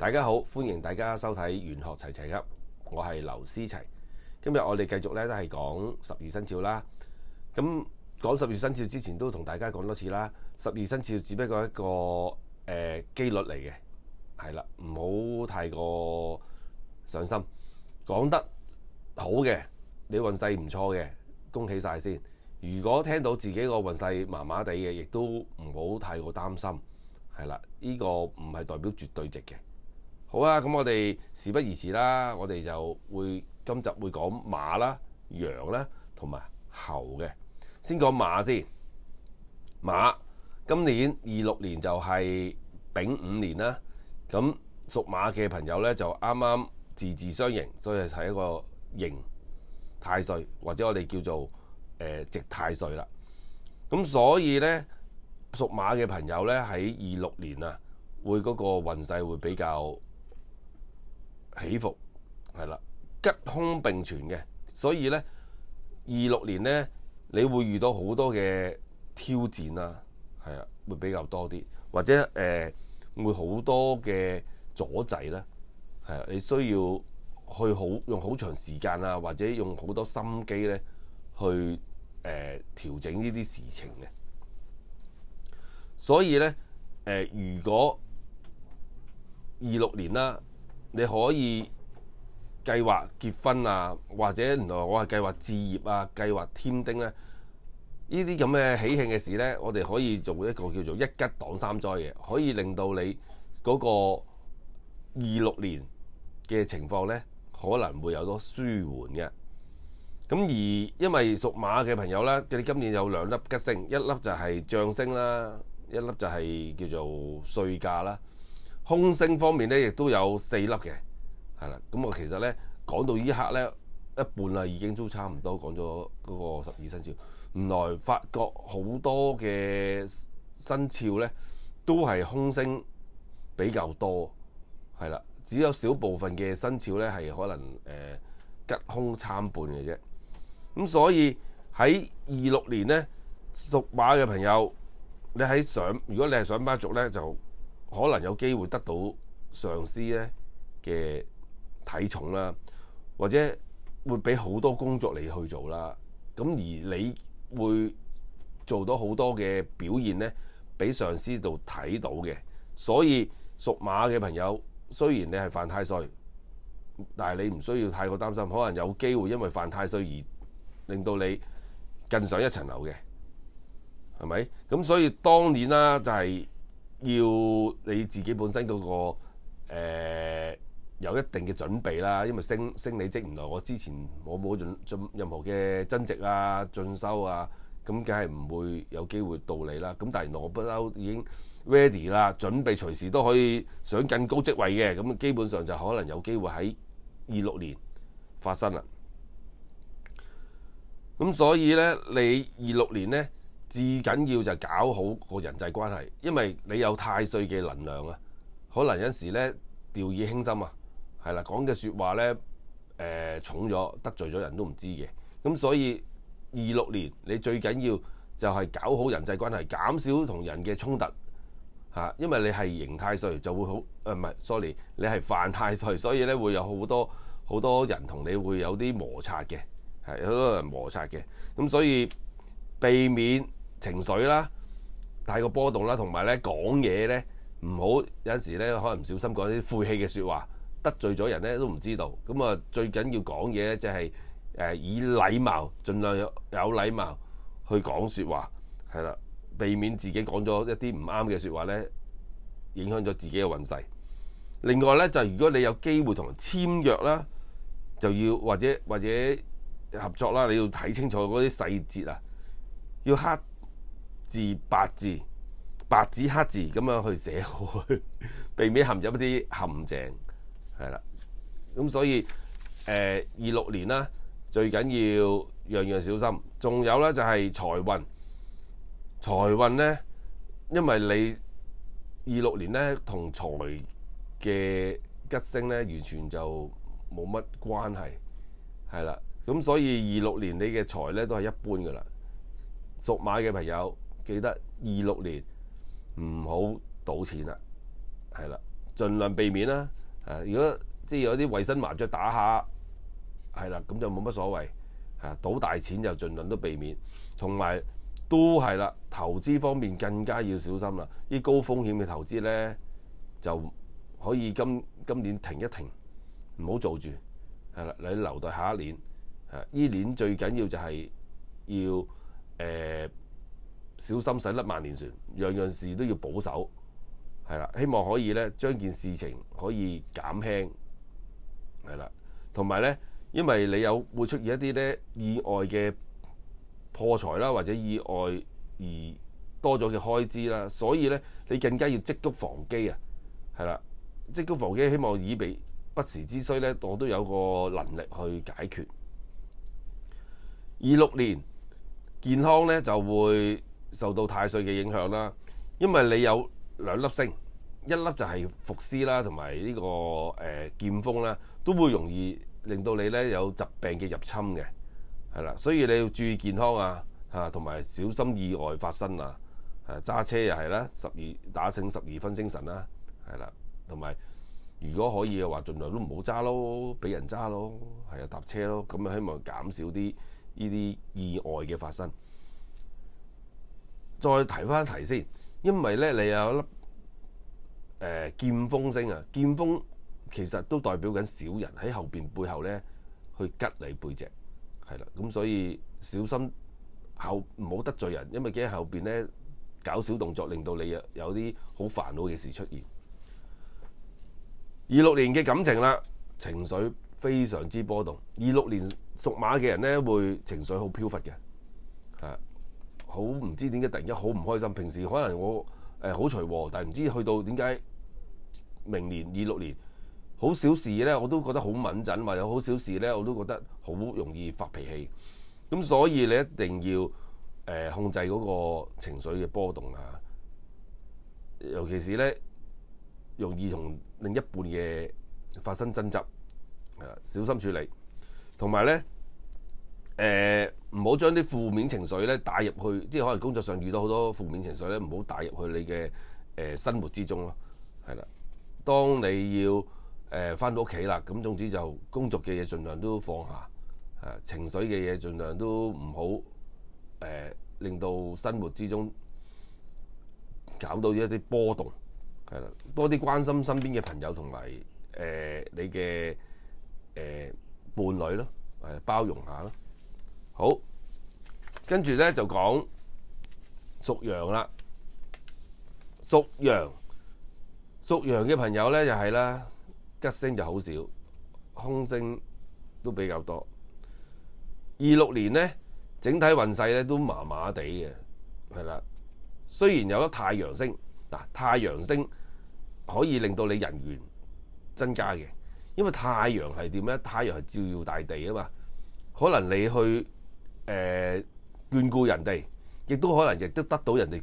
大家好，歡迎大家收睇玄學齊齊噏，我係劉思齊。今日我哋繼續咧都係講十二生肖啦。咁講十二生肖之前都同大家講多次啦，十二生肖只不過一個機率嚟嘅，係啦，唔好太過上心。講得好嘅，你運勢唔錯嘅，恭喜晒先。如果聽到自己個運勢麻麻地嘅，亦都唔好太過擔心，係啦，呢個唔係代表絕對值嘅。好啊，咁我哋事不宜遲啦，我哋就今集會講馬啦、羊啦同埋猴嘅。先講馬先，馬今年26年就係丙午年啦。咁屬馬嘅朋友咧就啱啱字相刑，所以係一個刑太歲，或者我哋叫做值太歲啦。咁所以咧屬馬嘅朋友咧喺26年啊，會嗰個運勢會比較起伏，係啦，吉凶並存嘅，所以咧26年咧你會遇到好多嘅挑戰啦，係啊，會比較多啲，或者會好多嘅阻滯啦，係啊，你需要去用好長時間啊，或者用好多心機咧去調整呢啲事情嘅。所以咧如果26年啦，你可以計劃結婚啊，或者原來我係計劃置業啊，計劃添丁咧，呢啲咁嘅喜慶嘅事咧，我哋可以做一個叫做一吉擋三災嘅，可以令到你嗰個26年嘅情況咧，可能會有多舒緩嘅。咁而因為屬馬嘅朋友咧，你今年有兩粒吉星，一粒就係將星啦，一粒就係叫做歲駕啦。凶星方面咧，亦都有4粒嘅，係啦。咁我其實咧講到呢刻咧一半啦，已經都差唔多講咗嗰個12生肖。原來發覺好多嘅生肖咧都係凶星比較多，係啦，只有少部分嘅生肖咧係可能吉凶參半嘅啫。咁所以喺26年咧，屬馬嘅朋友，如果你係上班族咧，就可能有機會得到上司咧嘅睇重啦，或者會俾好多工作你去做啦。咁而你會做到好多嘅表現咧，俾上司度睇到嘅。所以屬馬嘅朋友，雖然你係犯太歲，但係你唔需要太過擔心，可能有機會因為犯太歲而令到你更上一層樓嘅，係咪？咁所以當年啦，就係要你自己本身嗰個有一定嘅準備啦，因為升你職，原來我之前我冇進任何嘅增值啊、進修啊，咁梗係唔會有機會到你啦。咁但係原來我不嬲已經 ready 啦，準備隨時都可以上更高職位嘅，咁基本上就可能有機會喺26年發生啦。咁所以咧，你26年咧至緊要就搞好個人際關係，因為你有太歲嘅能量啊，可能有時咧掉以輕心啊，係啦，講嘅説話咧重咗，得罪咗人都唔知嘅。咁所以26年你最緊要就係搞好人際關係，減少同人嘅衝突嚇，因為你係刑太歲就會好唔係 sorry， 你係犯太歲，所以咧會有好多人同你會有啲摩擦嘅。係好多人摩擦嘅，咁所以避免情緒啦、太過波動啦，同埋咧講嘢咧唔好有陣時咧可能唔小心講啲晦氣嘅説話，得罪咗人咧都唔知道。咁啊最緊要講嘢咧，就係以禮貌，盡量有禮貌去講説話，係啦，避免自己講咗一啲唔啱嘅説話咧，影響咗自己嘅運勢。另外咧就如果你有機會同人簽約啦，就要或者合作啦，你要睇清楚嗰啲細節啊，要黑字白字、白紙黑字咁樣去寫好去，避免陷入一啲陷阱，係啦。咁所以26年啦，最緊要樣樣小心。仲有咧就係財運咧，因為你26年咧同財嘅吉星咧完全就冇乜關係，係啦。咁所以26年你嘅財咧都係一般噶啦。屬馬嘅朋友記得26年唔好賭錢啦，係啦，盡量避免啦。如果即係有啲衞生麻雀打下，係啦，咁就冇乜所謂。賭大錢就盡量都避免，同埋都係啦，投資方面更加要小心啦。啲高風險嘅投資咧，就可以今年停一停，唔好做住，係啦，你留待下一年。呢年最緊要就係要小心駛甩萬年船，樣樣事都要保守，係啦，希望可以咧將件事情可以減輕，係啦，同埋咧。因為你會出現一啲咧意外嘅破財啦，或者意外而多咗嘅開支啦，所以咧你更加要積谷防饑啊，係啦，積谷防饑，希望以備不時之需咧，我都有個能力去解決。26年健康咧就會受到太歲嘅影響啦，因為你有兩粒星，一粒就係伏屍啦，同埋呢個劍鋒啦，都會容易令到你咧有疾病嘅入侵嘅，係啦，所以你要注意健康啊，同埋小心意外發生啊，揸車又係啦，打醒12分精神啦，係啦，同埋如果可以嘅話，盡量都唔好揸咯，俾人揸咯，係啊，搭車咯，咁啊希望減少啲呢啲意外嘅發生。再提翻一提先，因為咧你有一粒劍鋒星啊，劍鋒。其實都代表緊小人喺後邊背後咧去吉你背脊，係啦，咁所以小心唔好得罪人，因為驚後邊咧搞小動作，令到你有啲好煩惱嘅事出現。26年嘅感情啦，情緒非常之波動。26年屬馬嘅人咧會情緒好飄忽嘅，好唔知點解突然間好唔開心。平時可能我好隨和，但係唔知去到點解明年26年。好小事咧，我都覺得好敏陣，或者好小事咧，我都覺得好容易發脾氣。咁所以你一定要控制嗰個情緒嘅波動啊，尤其是咧容易同另一半嘅發生爭執，小心處理。同埋咧唔好將啲負面情緒咧帶入去，即係可能工作上遇到好多負面情緒咧，唔好帶入去你嘅生活之中咯。係啦，當你要返到屋企啦，咁總之就工作嘅嘢盡量都放下，情緒嘅嘢盡量都唔好令到生活之中搞到一啲波動，係啦，多啲關心身邊嘅朋友同埋你嘅伴侶咯，包容下咯。好，跟住咧就講屬羊啦，屬羊嘅朋友咧就係啦。吉星就好少，空星都比較多。26年咧，整體運勢咧都麻麻地嘅，係啦。雖然有咗太陽星，太陽星可以令到你人緣增加嘅，因為太陽係點咧？太陽係照耀大地啊嘛。可能你去眷顧人哋，亦都可能亦都得到人哋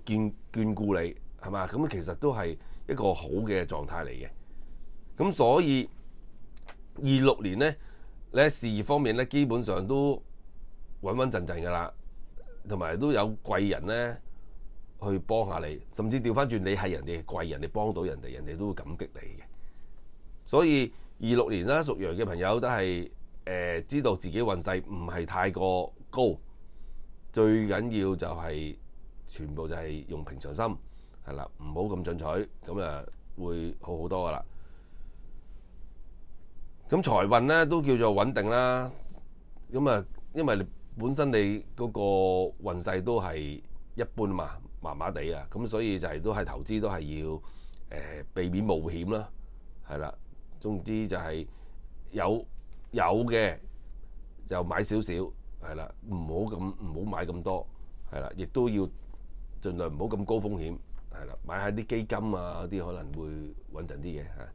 眷顧你，係嘛？咁其實都係一個好嘅狀態嚟嘅。咁所以26年咧，你喺事業方面咧，基本上都穩穩陣陣噶啦，同埋都有貴人咧去幫下你，甚至調翻轉你係人哋嘅貴人，你幫到人哋，人哋都會感激你嘅。所以26年啦，屬羊嘅朋友都係知道自己運勢唔係太過高，最緊要就係全部就係用平常心，係啦，唔好咁進取，咁啊會好好多噶啦。咁財運咧都叫做穩定啦，咁啊，因為本身你嗰個運勢都係一般嘛，麻麻地啊，咁所以就係都係投資都係要避免冒險啦，係啦，總之就係有嘅就買少少，係啦，唔好買咁多，係啦，亦都要盡量唔好咁高風險，係啦，買下啲基金啊嗰啲可能會穩陣啲嘅嚇。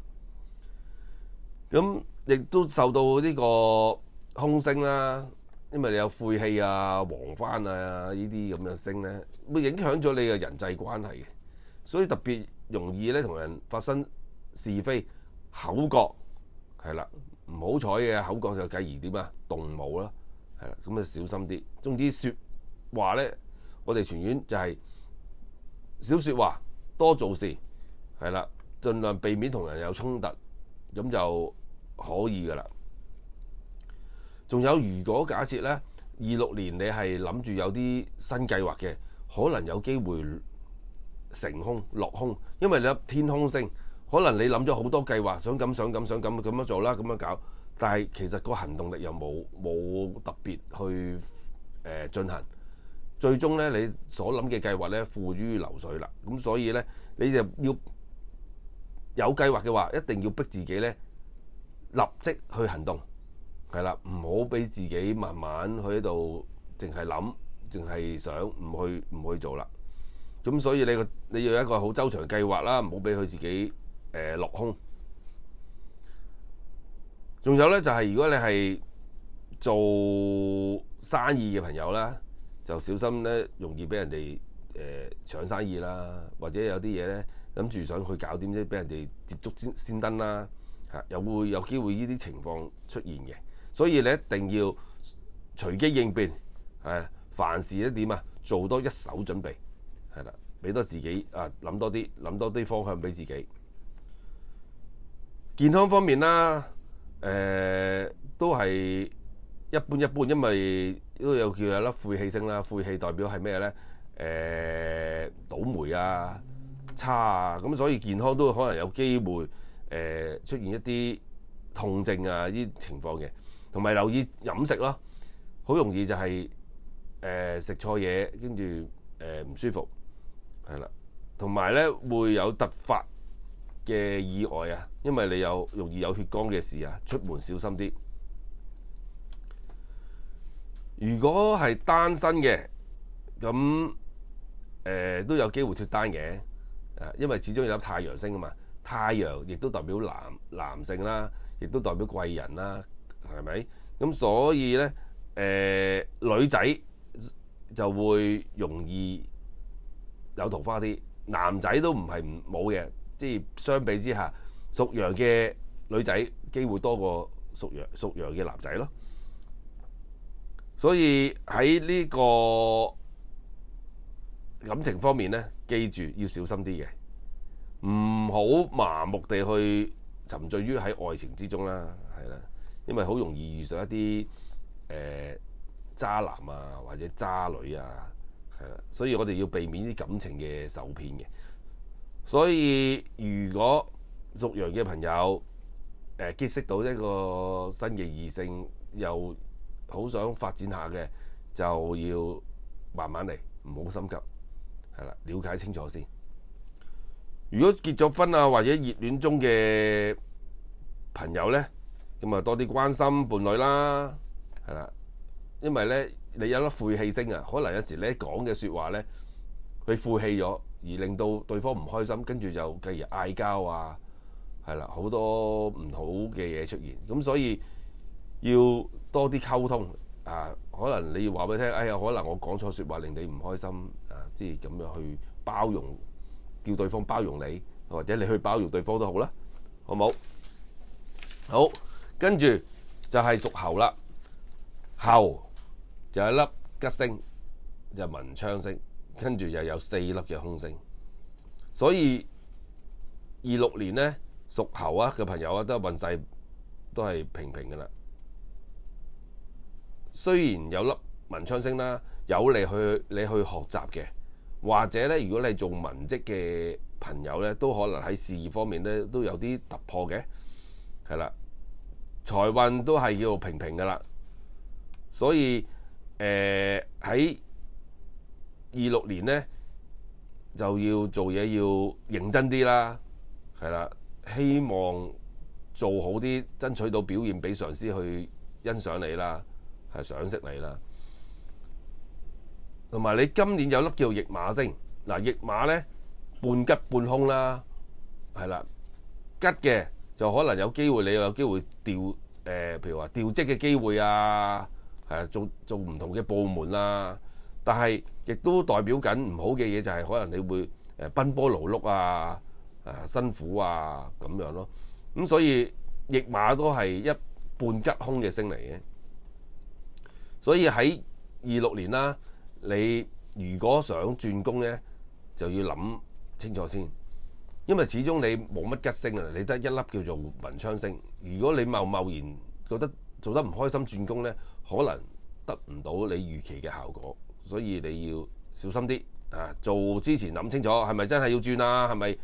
咁亦都受到呢個空星啦，因為你有晦氣啊、黃番啊呢啲咁嘅星咧，會影響咗你嘅人際關係嘅，所以特別容易咧同人發生是非口角，係啦，唔好彩嘅口角就繼而點啊動武啦，係啦，咁啊小心啲。總之説話咧，我哋傳院就係少説話，多做事，係啦，盡量避免同人有衝突。咁就可以噶啦。仲有，如果假設咧26年你係諗住有啲新計劃嘅，可能有機會成空落空，因為你有天空星，可能你諗咗好多計劃，想咁樣做啦，咁樣搞，但係其實個行動力又冇特別去進行，最終咧你所諗嘅計劃咧付諸流水啦。咁所以咧你就要有計劃嘅話，一定要逼自己咧立即去行動，係啦，唔好俾自己慢慢去喺度淨係諗，淨係想唔去做啦。咁所以你要有一個好周詳計劃啦，唔好俾佢自己落空。仲有咧就係如果你係做生意嘅朋友啦，就小心咧容易俾人哋搶生意啦，或者有啲嘢咧諗住想去搞掂啫，俾人哋捷足先登啦，又會有機會呢啲情況出現嘅。所以你一定要隨機應變，凡事一點啊，做多一手準備，係啦，俾多自己諗多啲方向俾自己。健康方面啦，都係一般，因為都有叫有粒晦氣星啦，晦氣代表係咩咧？倒霉啊、差啊，咁所以健康都可能有機會出現一啲痛症啊呢啲情況嘅。同埋留意飲食咯，好容易就係食錯嘢，跟住唔舒服，係啦。同埋咧會有突發嘅意外啊，因為你有容易有血光嘅事啊，出門小心啲。如果係單身嘅，咁都有機會脫單嘅，因為始終有粒太陽星啊嘛，太陽亦都代表男性啦，亦都代表貴人啦。係咪？咁所以咧，女仔就會容易有桃花啲，男仔都唔係冇嘅，即係相比之下，屬羊嘅女仔機會多過屬羊嘅男仔咯。所以喺呢個感情方面咧，記住要小心啲嘅，唔好麻木地去沉醉於喺愛情之中啦，係啦。因為好容易遇上一啲渣男啊，或者渣女啊，係啦，所以我哋要避免啲感情嘅受騙嘅。所以如果屬羊嘅朋友結識到一個新嘅異性，又好想發展下嘅，就要慢慢嚟，唔好心急，係啦，了解清楚先。如果結咗婚啊，或者熱戀中嘅朋友咧，咁啊多啲關心伴侶啦，係啦，因為咧你有粒晦氣星啊，可能有時你講嘅説話咧，佢晦氣咗，而令到對方唔開心，跟住就繼而嗌交啊，係啦，好多唔好嘅嘢出現，咁所以要多啲溝通啊，可能你要話俾佢聽，哎呀，可能我講錯説話令你唔開心啊，即係咁樣去包容，叫對方包容你，或者你去包容對方都好啦，好冇？好。跟住就係屬猴啦，猴就有一粒吉星，就係文昌星，跟住又有4粒嘅空星，所以26年咧屬猴啊嘅朋友啊，都運勢都係平平嘅啦。雖然有粒文昌星啦，有利你去學習嘅，或者咧如果你做文職嘅朋友咧，都可能喺事業方面咧都有啲突破嘅，係啦。財運都係叫平平噶啦，所以喺26年咧就要做嘢要認真啲啦，係啦，希望做好啲，爭取到表現俾上司去欣賞你啦，係賞識你啦。同埋你今年有粒叫驛馬星，嗱，驛馬咧半吉半凶啦，係啦，吉嘅就可能有機會，你有機會調譬如話調職嘅機會啊，做唔同嘅部門啦。但係亦都代表緊唔好嘅嘢，就係可能你會奔波勞碌啊，辛苦啊咁樣咯。咁所以驛馬都係一半吉凶嘅星嚟嘅。所以喺26年啦，你如果想轉工咧，就要諗清楚先。因為始終你冇乜吉星啊，你得一粒叫做文昌星。如果你貿然覺得做得唔開心轉工咧，可能得唔到你預期嘅效果，所以你要小心啲啊！做之前諗清楚係咪真係要轉啊？係咪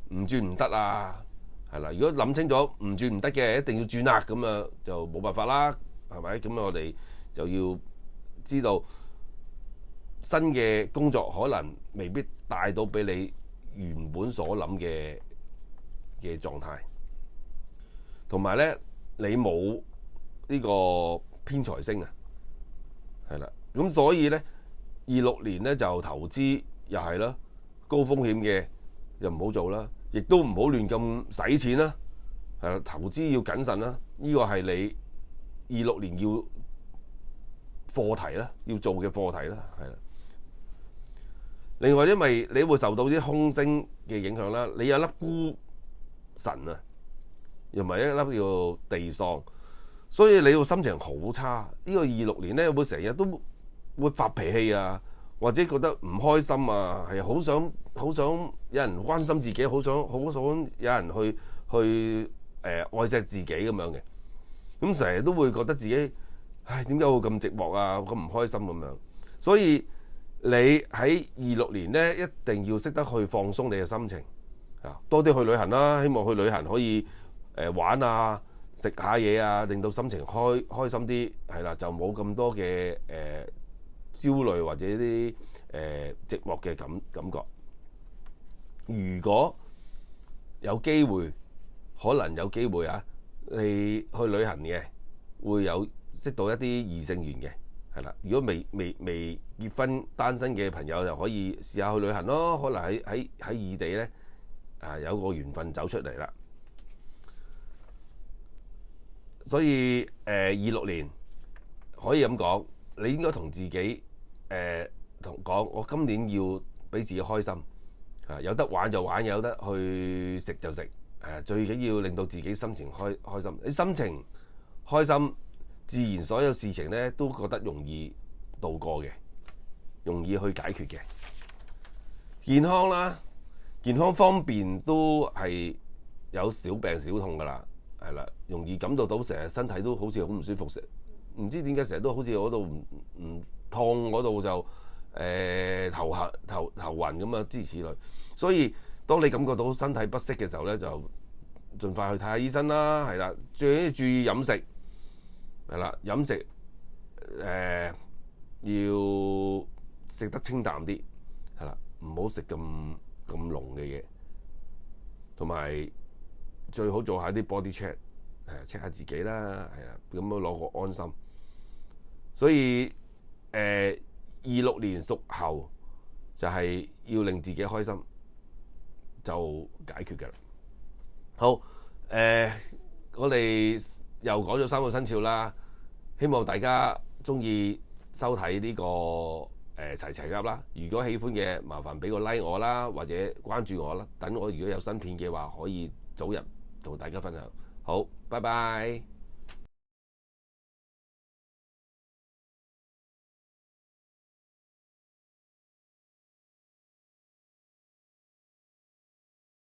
唔轉唔得啊？係啦，如果諗清楚唔轉唔得嘅，一定要轉啊！咁啊就冇辦法啦，係咪？咁我哋就要知道新嘅工作可能未必帶到俾你原本所諗嘅狀態，同埋咧你冇呢個偏財星啊，係啦，咁所以咧26年咧就投資又係啦，高風險嘅又唔好做啦，亦都唔好亂咁使錢啦，係啦，投資要謹慎啦，呢個係你26年要課題啦，要做嘅課題啦，係啦。另外，因為你會受到啲空星嘅影響啦，你有粒孤神啊，又唔係一粒叫地喪，所以你個心情好差。呢個26年咧，會成日都會發脾氣啊，或者覺得唔開心啊，係好想有人關心自己，好想有人去愛錫自己咁樣嘅。咁成日都會覺得自己，唉，點解會咁寂寞啊，咁唔開心咁樣，所以你喺26年咧，一定要識得去放鬆你嘅心情啊，多啲去旅行啦，希望去旅行可以玩啊，食下嘢啊，令到心情開心啲，係啦，就冇咁多嘅焦慮或者啲寂寞嘅感覺。如果有機會，可能有機會啊，你去旅行嘅會有識到一啲異性緣嘅。係啦，如果未結婚單身嘅朋友就可以試下去旅行咯，可能喺異地咧有個緣分走出嚟啦。所以26年可以咁講，你應該同自己講，我今年要俾自己開心啊，有得玩就玩，有得去食就食，最緊要令到自己心情開心。你心情開心，自然所有事情咧都覺得容易度過嘅，容易去解決嘅。健康啦，健康方面都係有小病小痛噶啦，係啦，容易感到成日身體都好似好唔舒服，唔知點解成日都好似嗰度唔痛，嗰度就頭暈咁啊，諸如此類。所以當你感覺到身體不適嘅時候咧，就盡快去睇下醫生啦，係啦，最緊要注意飲食。係啦，飲食要食得清淡啲，係啦，唔好食咁濃嘅嘢，同埋最好做下啲 body check， check 下自己啦，係啊，咁樣攞個安心。所以26年屬猴就係要令自己開心，就解決㗎啦。好，我哋又講咗3個生肖啦。希望大家中意收睇呢個齊齊噏啦。如果喜歡嘅，麻煩俾個 like 我啦，或者關注我啦。等我如果有新片嘅話，可以早日同大家分享。好，拜拜。